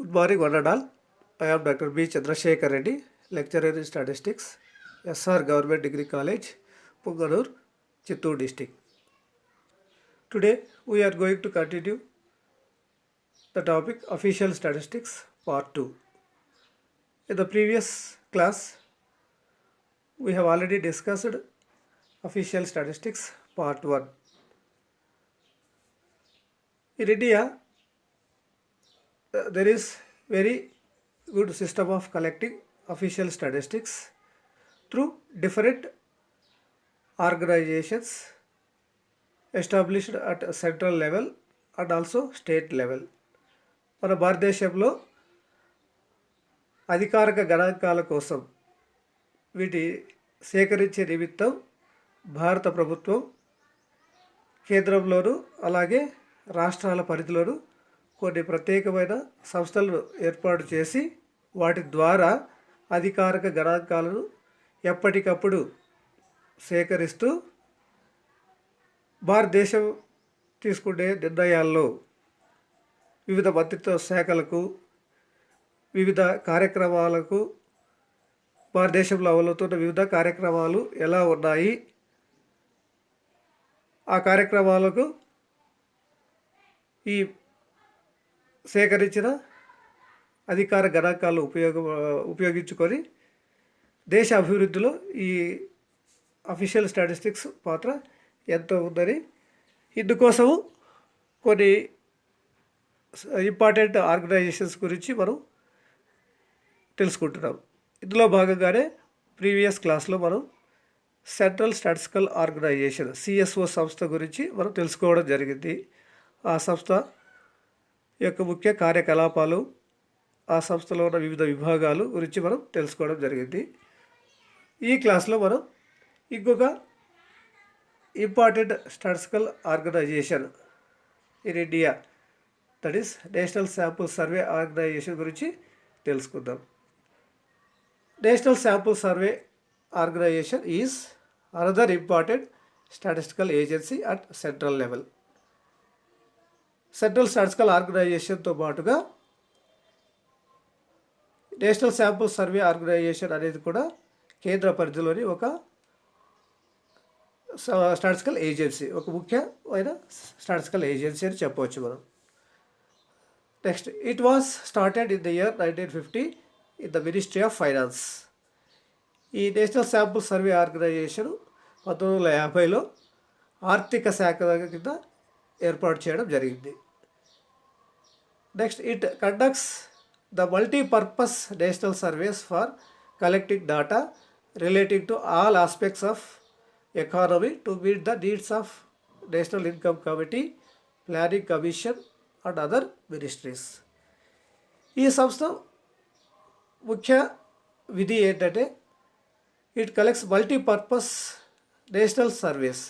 Good morning, one and all. I am Dr. B. Chandrasekhar Reddy, lecturer in statistics, SR Government Degree College, Punganur, Chittoor district. Today, we are going to continue the topic Official Statistics Part 2. In the previous class, we have already discussed Official Statistics Part 1. In India, there is very good system of collecting official statistics through different organizations established at central level and also state level. మన భారతదేశంలో అధికారిక గణాంకాల కోసం వీటి సేకరించే నిమిత్తం భారత ప్రభుత్వం కేంద్రంలోను అలాగే రాష్ట్రాల పరిధిలోను కొన్ని ప్రత్యేకమైన సంస్థలను ఏర్పాటు చేసి వాటి ద్వారా అధికారిక గణాంకాలను ఎప్పటికప్పుడు సేకరిస్తూ భారతదేశం తీసుకునే నిర్ణయాల్లో వివిధ మంత్రిత్వ శాఖలకు వివిధ కార్యక్రమాలకు భారతదేశంలో అమలవుతున్న వివిధ కార్యక్రమాలు ఎలా ఉన్నాయి, ఆ కార్యక్రమాలకు ఈ సేకరించిన అధికార గణాంకాలను ఉపయోగించుకొని దేశ అభివృద్ధిలో ఈ అఫీషియల్ స్టాటిస్టిక్స్ పాత్ర ఎంతో ఉందని, ఇందుకోసము కొన్ని ఇంపార్టెంట్ ఆర్గనైజేషన్స్ గురించి మనం తెలుసుకుంటున్నాం. ఇందులో భాగంగానే ప్రీవియస్ క్లాస్లో మనం సెంట్రల్ స్టాటిస్టికల్ ఆర్గనైజేషన్ సిఎస్ఓ సంస్థ గురించి మనం తెలుసుకోవడం జరిగింది. ఆ సంస్థ యొక్క ముఖ్య కార్యకలాపాలు, ఆ సంస్థలో ఉన్న వివిధ విభాగాలు గురించి మనం తెలుసుకోవడం జరిగింది. ఈ క్లాస్లో మనం ఇంకొక important statistical organisation in India, that is national sample survey organisation గురించి తెలుసుకుందాం. National sample survey organisation is another important statistical agency at central level. Central statistical ఆర్గనైజేషన్తో పాటుగా నేషనల్ శాంపుల్ సర్వే ఆర్గనైజేషన్ అనేది కూడా కేంద్ర పరిధిలోని ఒక స్టాటిస్టికల్ ఏజెన్సీ, ఒక ముఖ్యమైన స్టాటిస్టికల్ ఏజెన్సీ అని చెప్పవచ్చు మనం. Next, it was started in the year 1950 in the ministry of finance. ఈ నేషనల్ శాంపుల్ సర్వే ఆర్గనైజేషన్ 1950లో ఆర్థిక శాఖ కింద ఏర్పాటు చేయడం జరిగింది. Next, it conducts the multipurpose national surveys for collecting data relating to all aspects of economy to meet the needs of national income committee, planning commission and other ministries. ఈ సంస్థ ముఖ్య విధి ఏంటంటే it collects multipurpose national surveys.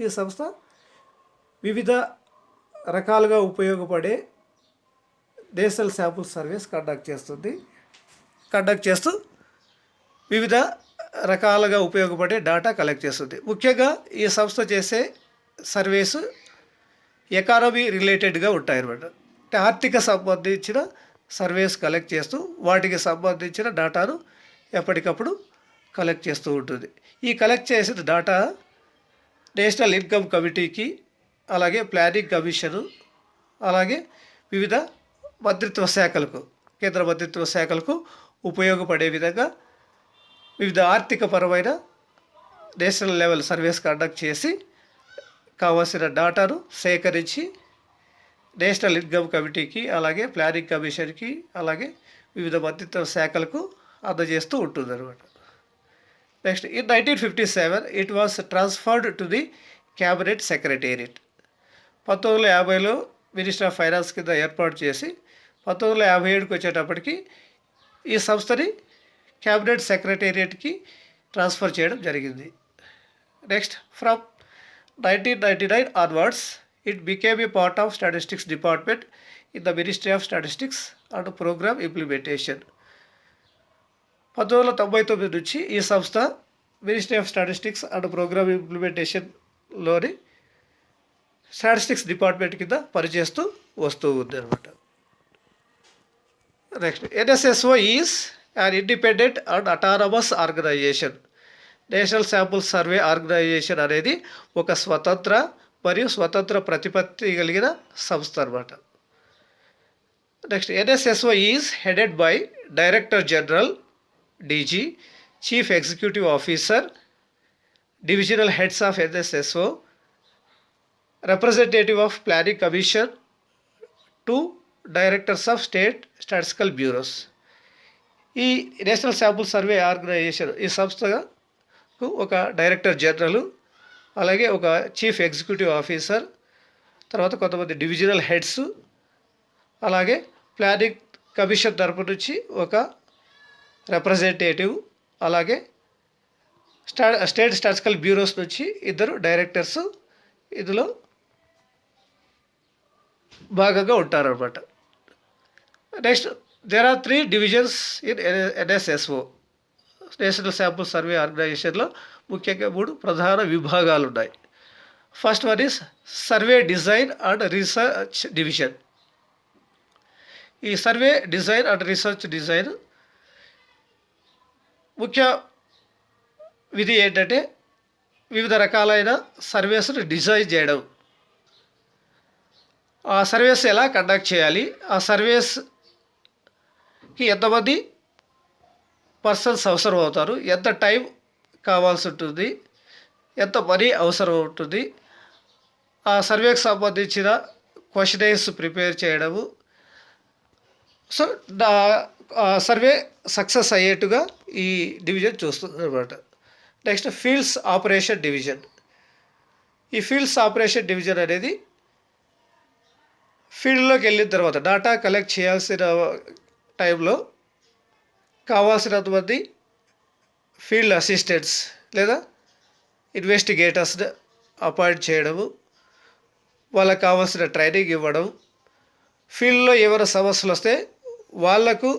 ఈ సంస్థ వివిధ రకాలుగా ఉపయోగపడే నేషనల్ శాంపుల్ సర్వేస్ కండక్ట్ చేస్తూ వివిధ రకాలుగా ఉపయోగపడే డేటా కలెక్ట్ చేస్తుంది. ముఖ్యంగా ఈ సంస్థ చేసే సర్వేస్ ఎకానమీ రిలేటెడ్గా ఉంటాయన్నమాట. అంటే ఆర్థిక సంబంధించిన సర్వేస్ కలెక్ట్ చేస్తూ వాటికి సంబంధించిన డేటాను ఎప్పటికప్పుడు కలెక్ట్ చేస్తూ ఉంటుంది. ఈ కలెక్ట్ చేసిన డేటా నేషనల్ ఇన్కమ్ కమిటీకి, అలాగే ప్లానింగ్ కమిషను, అలాగే వివిధ మంత్రిత్వ శాఖలకు, కేంద్ర మంత్రిత్వ శాఖలకు ఉపయోగపడే విధంగా వివిధ ఆర్థిక పరమైన నేషనల్ లెవెల్ సర్వేస్ కండక్ట్ చేసి కావాల్సిన డేటాను సేకరించి నేషనల్ ఇన్కమ్ కమిటీకి, అలాగే ప్లానింగ్ కమిషన్కి, అలాగే వివిధ మంత్రిత్వ శాఖలకు అందజేస్తూ ఉంటుంది అనమాట. Next, in 1957 it was transferred to the cabinet secretariat. 1950లో మినిస్టర్ ఆఫ్ ఫైనాన్స్ కింద ఏర్పాటు చేసి 1957కి వచ్చేటప్పటికి ఈ సంస్థని క్యాబినెట్ సెక్రటేరియట్కి ట్రాన్స్ఫర్ చేయడం జరిగింది. Next, from 1999 onwards it became a part of statistics department in the ministry of statistics and programme implementation. 1999 నుంచి ఈ సంస్థ ministry of statistics and programme ఇంప్లిమెంటేషన్లోని స్టాటిస్టిక్స్ డిపార్ట్మెంట్ కింద పనిచేస్తూ వస్తూ ఉంది అనమాట. Next NSSO is an independent and autonomous organisation. National sample survey organisation అనేది ఒక స్వతంత్ర మరియు స్వతంత్ర ప్రతిపత్తి కలిగిన సంస్థ అనమాట. Next NSSO is headed by director general DG, chief executive officer, divisional heads of NSSO, representative of planning commission, 2 directors of state statistical bureaus. ఈ నేషనల్ శాంపుల్ సర్వే ఆర్గనైజేషన్ ఈ సంస్థకు ఒక డైరెక్టర్ జనరల్, అలాగే ఒక చీఫ్ ఎగ్జిక్యూటివ్ ఆఫీసర్, తర్వాత కొంతమంది divisional heads, అలాగే planning commission తరపు నుంచి ఒక రిప్రజెంటేటివ్, అలాగే స్టేట్ స్టాటిస్టికల్ బ్యూరోస్ నుంచి 2 డైరెక్టర్స్ ఇందులో భాగంగా ఉంటారన్నమాట. Next there are 3 divisions in NSSO. National sample survey ఆర్గనైజేషన్లో ముఖ్యంగా 3 ప్రధాన విభాగాలు ఉన్నాయి. First one is survey design and research division. ఈ survey design and research design ముఖ్య విధి ఏంటంటే వివిధ రకాలైన సర్వేస్ను డిజైన్ చేయడం, ఆ సర్వేస్ ఎలా కండక్ట్ చేయాలి, ఆ సర్వేస్కి ఎంతమంది పర్సన్స్ అవసరం అవుతారు, ఎంత టైం కావాల్సి ఉంటుంది, ఎంత మనీ అవసరం ఉంటుంది, ఆ సర్వేకి సంబంధించిన క్వశ్చనైర్స్ ప్రిపేర్ చేయడము. సో సర్వే సక్సెస్ అయ్యేట్టుగా ఈ డివిజన్ చూస్తుంది అనమాట. Next fields operation division. ఈ ఫీల్డ్స్ ఆపరేషన్ డివిజన్ అనేది ఫీల్డ్లోకి వెళ్ళిన తర్వాత డేటా కలెక్ట్ చేయాల్సిన టైంలో కావాల్సినంతమంది ఫీల్డ్ అసిస్టెంట్స్ లేదా ఇన్వెస్టిగేటర్స్ని అపాయింట్ చేయడము, వాళ్ళకు కావాల్సిన ట్రైనింగ్ ఇవ్వడం, ఫీల్డ్లో ఏమైనా సమస్యలు వస్తే వాళ్లకు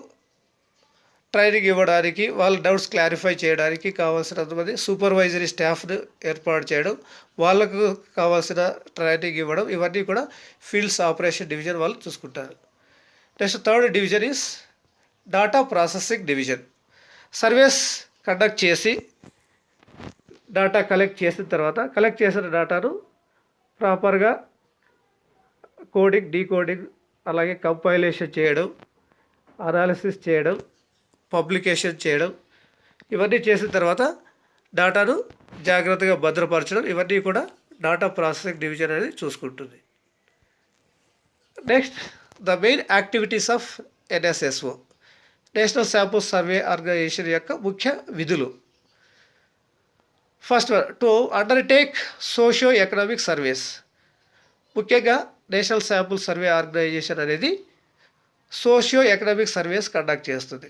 ట్రైనింగ్ ఇవ్వడానికి, వాళ్ళ డౌట్స్ క్లారిఫై చేయడానికి కావాల్సినంతమంది సూపర్వైజరీ స్టాఫ్ను ఏర్పాటు చేయడం, వాళ్ళకు కావాల్సిన ట్రైనింగ్ ఇవ్వడం, ఇవన్నీ కూడా ఫీల్డ్స్ ఆపరేషన్ డివిజన్ వాళ్ళు చూసుకుంటారు. Next third division is data processing division. Surveys conduct చేసి డేటా కలెక్ట్ చేసిన తర్వాత కలెక్ట్ చేసిన డేటాను ప్రాపర్గా కోడింగ్, డీకోడింగ్, అలాగే కంపైలేషన్ చేయడం, అనాలిసిస్ చేయడం, పబ్లికేషన్ చేయడం, ఇవన్నీ చేసిన తర్వాత డేటాను జాగ్రత్తగా భద్రపరచడం, ఇవన్నీ కూడా డేటా ప్రాసెసింగ్ డివిజన్ అనేది చూసుకుంటుంది. Next the main activities of NSSO. National sample survey organisation యొక్క ముఖ్య విధులు. First one, to undertake socio economic surveys. ముఖ్యంగా నేషనల్ శాంపుల్ సర్వే ఆర్గనైజేషన్ అనేది సోషియో ఎకనామిక్ సర్వేస్ కండక్ట్ చేస్తుంది.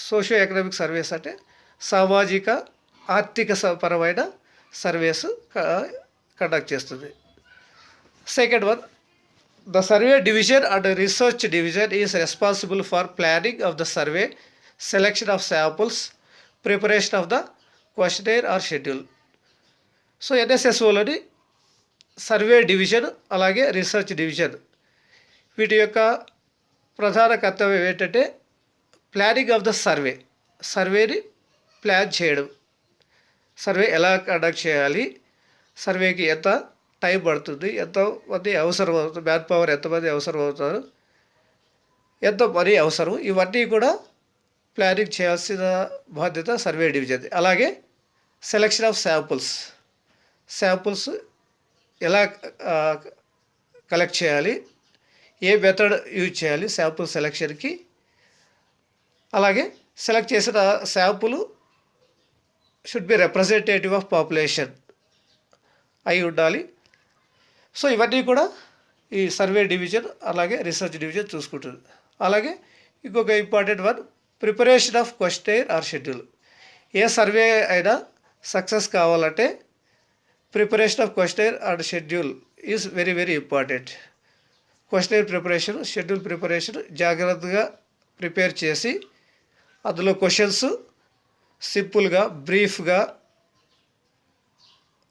సోషియో ఎకనామిక్ సర్వేస్ అంటే సామాజిక ఆర్థిక పరమైన సర్వేస్ కండక్ట్ చేస్తుంది. Second one, the survey division and research division is responsible for planning of the survey, selection of samples, preparation of the questionnaire or schedule. So ఎన్ఎస్ఎస్ఓలోని survey division అలాగే research division వీటి యొక్క ప్రధాన కర్తవ్యం ఏంటంటే planning of the survey, సర్వేని plan చేయడం, survey ఎలా conduct చేయాలి, సర్వేకి ఎంత టైం పడుతుంది, ఎంతమంది అవసరం అవుతుంది, మ్యాన్ పవర్ ఎంతమంది అవసరం అవుతారు, ఎంత మనీ అవసరం, ఇవన్నీ కూడా ప్లానింగ్ చేయాల్సిన బాధ్యత సర్వే డివిజన్. అలాగే సెలెక్షన్ ఆఫ్ శాంపుల్స్ ఎలా కలెక్ట్ చేయాలి, ఏ మెథడ్ యూజ్ చేయాలి శాంపుల్ సెలెక్షన్కి, అలాగే సెలెక్ట్ చేసిన sample should be representative of population అయి ఉండాలి. సో ఇవన్నీ కూడా ఈ సర్వే డివిజన్ అలాగే రీసెర్చ్ డివిజన్ చూసుకుంటుంది. అలాగే ఇంకొక important one, preparation of questionnaire or schedule. ఏ సర్వే అయినా సక్సెస్ కావాలంటే preparation of questionnaire and schedule is very very important. Questionnaire preparation, schedule preparation జాగ్రత్తగా ప్రిపేర్ చేసి అందులో క్వశ్చన్స్ సింపుల్గా బ్రీఫ్గా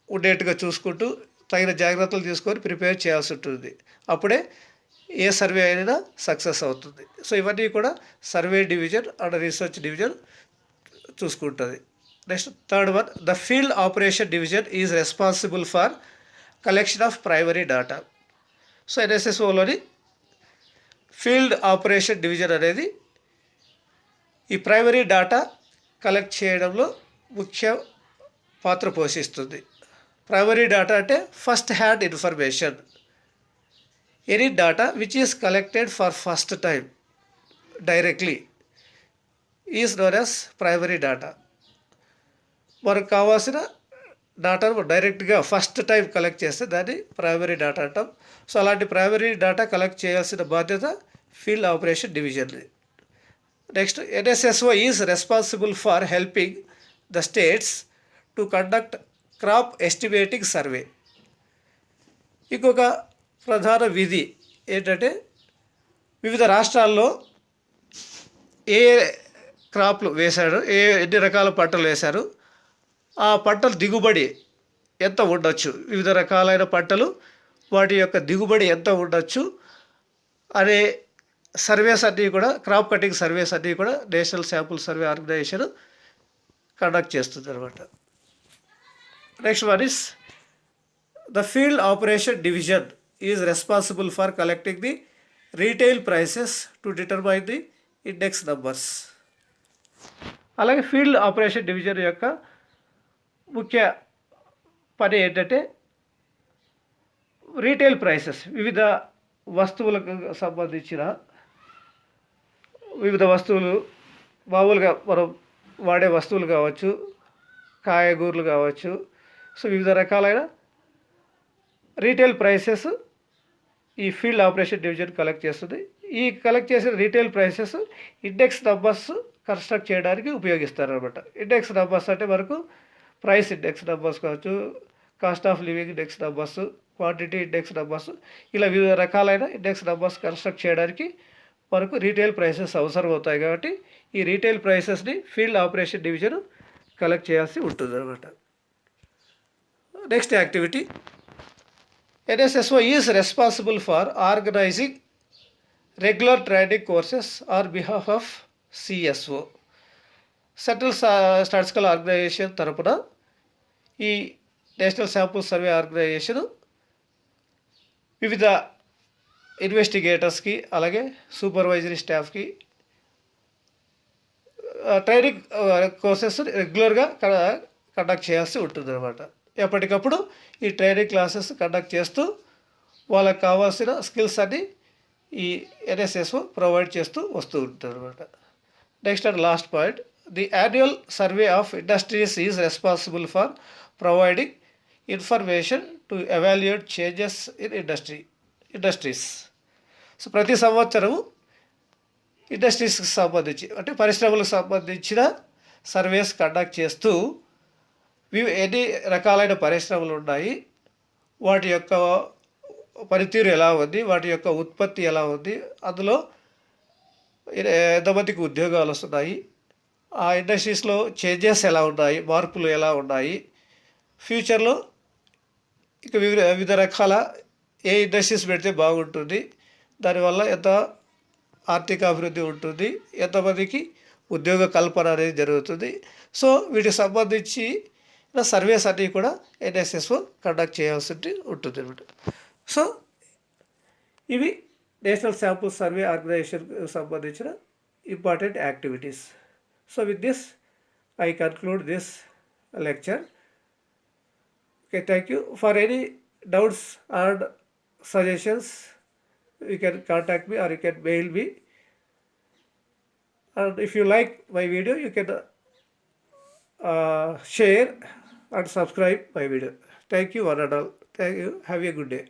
ఉండేట్టుగా చూసుకుంటూ తగిన జాగ్రత్తలు తీసుకొని ప్రిపేర్ చేయాల్సి ఉంటుంది. అప్పుడే ఏ సర్వే అయినా సక్సెస్ అవుతుంది. సో ఇవన్నీ కూడా survey division and research division చూసుకుంటుంది. Next third one, the field operation division is responsible for collection of primary data. So ఎన్ఎస్ఎస్ఓలోని ఫీల్డ్ ఆపరేషన్ డివిజన్ అనేది ఈ ప్రైమరీ డేటా కలెక్ట్ చేయడంలో ముఖ్య పాత్ర పోషిస్తుంది. ప్రైమరీ డేటా అంటే first hand information, any data which is collected for first time directly is known as primary data. మనకు కావాల్సిన డేటాను డైరెక్ట్గా ఫస్ట్ టైం కలెక్ట్ చేస్తే దాన్ని ప్రైమరీ డేటా అంటాం. సో అలాంటి ప్రైమరీ డేటా కలెక్ట్ చేయాల్సిన బాధ్యత ఫీల్డ్ ఆపరేషన్ డివిజన్ది. Next, NSSO is responsible for helping the states to conduct crop estimating survey. ఇంకొక ప్రధాన విధి ఏంటంటే వివిధ రాష్ట్రాల్లో ఏ క్రాప్లు వేశారు, ఎన్ని రకాల పంటలు వేశారు, ఆ పంటల దిగుబడి ఎంత ఉండొచ్చు, వివిధ రకాలైన పంటలు వాటి యొక్క దిగుబడి ఎంత ఉండొచ్చు అనే సర్వేస్ అన్నీ కూడా, క్రాప్ కటింగ్ సర్వేస్ అన్నీ కూడా national sample survey organisation conduct చేస్తుంది అనమాట. Next one is the field operation division is responsible for collecting the retail prices to determine the index numbers. అలాగే ఫీల్డ్ ఆపరేషన్ డివిజన్ యొక్క ముఖ్య పని ఏంటంటే రీటైల్ ప్రైసెస్, వివిధ వస్తువులకు సంబంధించిన వివిధ వస్తువులు, మామూలుగా మనం వాడే వస్తువులు కావచ్చు, కాయగూరలు కావచ్చు, సో వివిధ రకాలైన రీటైల్ ప్రైసెస్ ఈ ఫీల్డ్ ఆపరేషన్ డివిజన్ కలెక్ట్ చేస్తుంది. ఈ కలెక్ట్ చేసిన retail prices index numbers construct చేయడానికి ఉపయోగిస్తారు అనమాట. ఇండెక్స్ నంబర్స్ అంటే మనకు ప్రైస్ ఇండెక్స్ నంబర్స్ కావచ్చు, cost of living index numbers, quantity index numbers, ఇలా వివిధ రకాలైన ఇండెక్స్ నంబర్స్ కన్స్ట్రక్ట్ చేయడానికి మనకు రీటైల్ ప్రైసెస్ అవసరం అవుతాయి. కాబట్టి ఈ రీటైల్ ప్రైసెస్ని ఫీల్డ్ ఆపరేషన్ డివిజన్ కలెక్ట్ చేయాల్సి ఉంటుంది అనమాట. Next activity, NSSO is responsible for organising regular training courses on behalf of CSO. Central statistical organisation తరపున ఈ నేషనల్ శాంపుల్ సర్వే ఆర్గనైజేషన్ వివిధ ఇన్వెస్టిగేటర్స్కి అలాగే సూపర్వైజరీ స్టాఫ్కి ట్రైనింగ్ కోర్సెస్ రెగ్యులర్గా కండక్ట్ చేయాల్సి ఉంటుంది అనమాట. ఎప్పటికప్పుడు ఈ ట్రైనింగ్ క్లాసెస్ కండక్ట్ చేస్తూ వాళ్ళకి కావాల్సిన స్కిల్స్ అన్ని ఈ ఎన్ఎస్ఎస్ఓ ప్రొవైడ్ చేస్తూ వస్తూ ఉంటుంది అనమాట. Next and last point, the annual survey of industries is responsible for providing information to evaluate changes in industries. So ప్రతి సంవత్సరము ఇండస్ట్రీస్కి సంబంధించి అంటే పరిశ్రమలకు సంబంధించిన సర్వేస్ కండక్ట్ చేస్తూ ఎన్ని రకాలైన పరిశ్రమలు ఉన్నాయి, వాటి యొక్క పనితీరు ఎలా ఉంది, వాటి యొక్క ఉత్పత్తి ఎలా ఉంది, అందులో ఎంతమందికి ఉద్యోగాలు వస్తున్నాయి, ఆ ఇండస్ట్రీస్లో చేంజెస్ ఎలా ఉన్నాయి, మార్పులు ఎలా ఉన్నాయి, ఫ్యూచర్లో ఇక వివిధ రకాల ఏ ఇండస్ట్రీస్ పెడితే బాగుంటుంది, దానివల్ల ఎంత ఆర్థిక అభివృద్ధి ఉంటుంది, ఎంతమందికి ఉద్యోగ కల్పన అనేది జరుగుతుంది. సో వీటికి సంబంధించి సర్వేస్ అన్నీ కూడా ఎన్ఎస్ఎస్ఓ కండక్ట్ చేయాల్సి ఉంటుంది అనమాట. సో ఇవి నేషనల్ శాంపుల్ సర్వే ఆర్గనైజేషన్కి సంబంధించిన important activities. So with this I conclude this lecture. Okay, thank you. For any doubts and suggestions, you can contact me or you can mail me. And if you like my video, you can share and subscribe my video. Thank you one and all. Thank you. Have a good day.